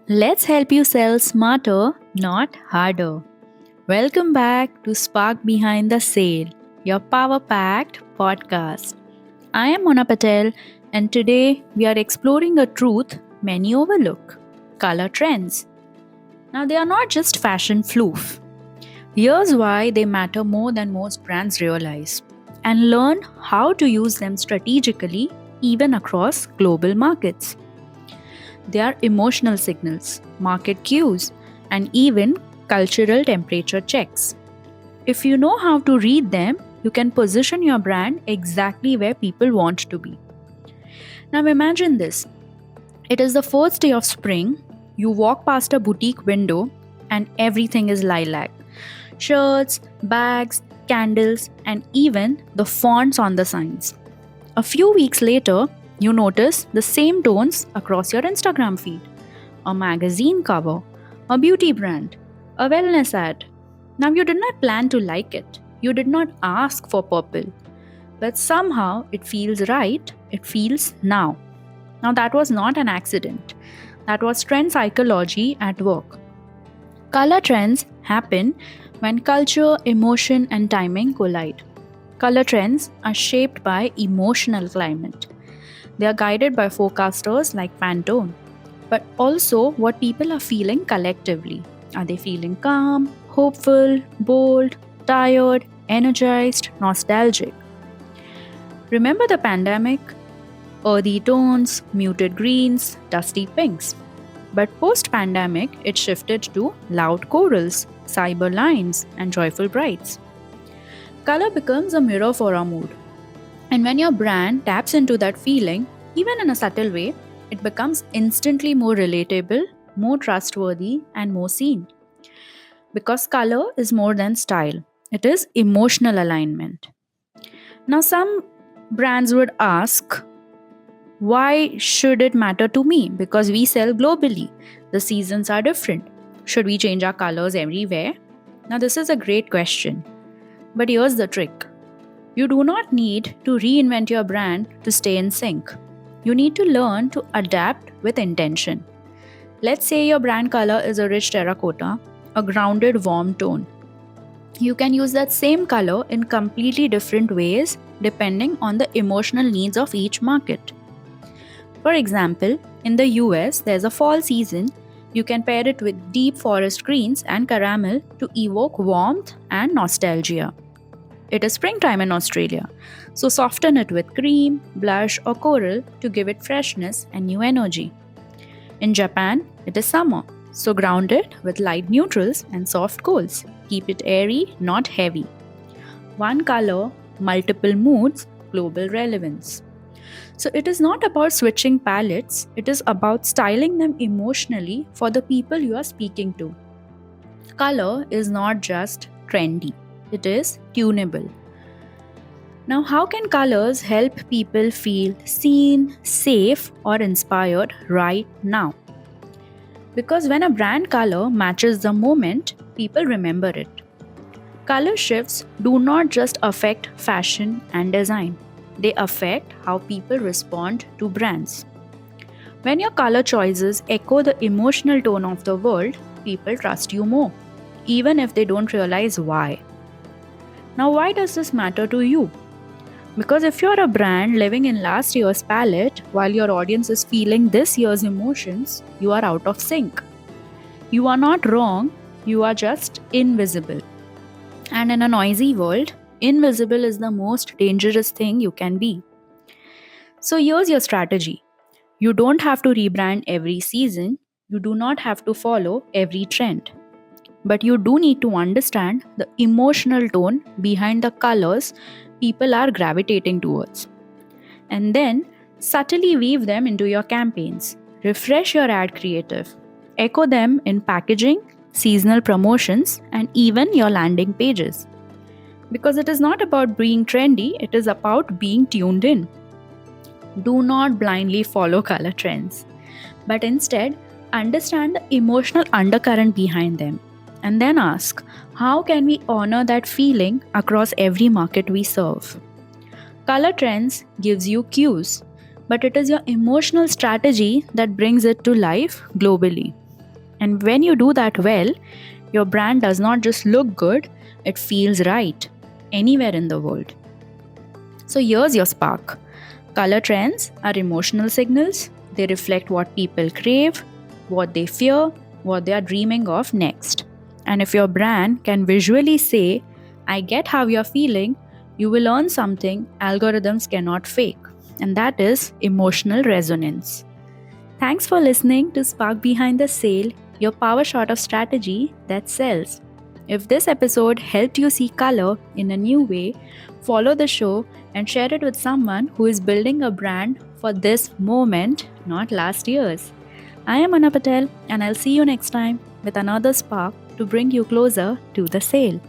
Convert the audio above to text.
Let's help you sell smarter, not harder. Welcome back to Spark Behind the Sale, your power packed podcast. I am Mona Patel, and today we are exploring a truth many overlook: color trends. Now, they are not just fashion fluff. Here's why they matter more than most brands realize, and learn how to use them strategically even across global markets. They are emotional signals, market cues, and even cultural temperature checks. If you know how to read them, you can position your brand exactly where people want to be. Now imagine this: it is the first day of spring, you walk past a boutique window, and everything is lilac: shirts, bags, candles, and even the fonts on the signs. A few weeks later, you notice the same tones across your Instagram feed: a magazine cover, a beauty brand, a wellness ad. Now, you did not plan to like it, you did not ask for purple, but somehow it feels right, it feels now. Now, that was not an accident, that was trend psychology at work. Color trends happen when culture, emotion, and timing collide. Color trends are shaped by emotional climate. They are guided by forecasters like Pantone, but also what people are feeling collectively. Are they feeling calm, hopeful, bold, tired, energized, nostalgic? Remember the pandemic? Earthy tones, muted greens, dusty pinks. But post pandemic, it shifted to loud corals, cyber lines, and joyful brights. Color becomes a mirror for our mood. And when your brand taps into that feeling, even in a subtle way, it becomes instantly more relatable, more trustworthy, and more seen. Because color is more than style, it is emotional alignment. Now, some brands would ask, why should it matter to me? Because we sell globally. The seasons are different. Should we change our colors everywhere? Now, this is a great question. But here's the trick: you do not need to reinvent your brand to stay in sync. You need to learn to adapt with intention. Let's say your brand color is a rich terracotta, a grounded, warm tone. You can use that same color in completely different ways depending on the emotional needs of each market. For example, in the US, there's a fall season. You can pair it with deep forest greens and caramel to evoke warmth and nostalgia. It is springtime in Australia, so soften it with cream, blush, or coral to give it freshness and new energy. In Japan, it is summer, so ground it with light neutrals and soft colors. Keep it airy, not heavy. One color, multiple moods, global relevance. So it is not about switching palettes, it is about styling them emotionally for the people you are speaking to. Color is not just trendy, it is tunable. Now, how can colors help people feel seen, safe, or inspired right now? Because when a brand color matches the moment, people remember it. Color shifts do not just affect fashion and design, they affect how people respond to brands. When your color choices echo the emotional tone of the world, people trust you more, even if they don't realize why. Now, why does this matter to you? Because if you're a brand living in last year's palette while your audience is feeling this year's emotions, you are out of sync. You are not wrong, you are just invisible. And in a noisy world, invisible is the most dangerous thing you can be. So here's your strategy: you don't have to rebrand every season, you do not have to follow every trend. But you do need to understand the emotional tone behind the colors people are gravitating towards. And then subtly weave them into your campaigns. Refresh your ad creative. Echo them in packaging, seasonal promotions, and even your landing pages. Because it is not about being trendy, it is about being tuned in. Do not blindly follow color trends, but instead understand the emotional undercurrent behind them. And then ask, how can we honor that feeling across every market we serve? Color trends gives you cues, but it is your emotional strategy that brings it to life globally. And when you do that well, your brand does not just look good, it feels right anywhere in the world. So here's your spark. Color trends are emotional signals. They reflect what people crave, what they fear, what they are dreaming of next. And if your brand can visually say, I get how you're feeling, you will earn something algorithms cannot fake. And that is emotional resonance. Thanks for listening to Spark Behind the Sale, your power shot of strategy that sells. If this episode helped you see color in a new way, follow the show and share it with someone who is building a brand for this moment, not last year's. I am Mona Patel, and I'll see you next time with another spark to bring you closer to the sale.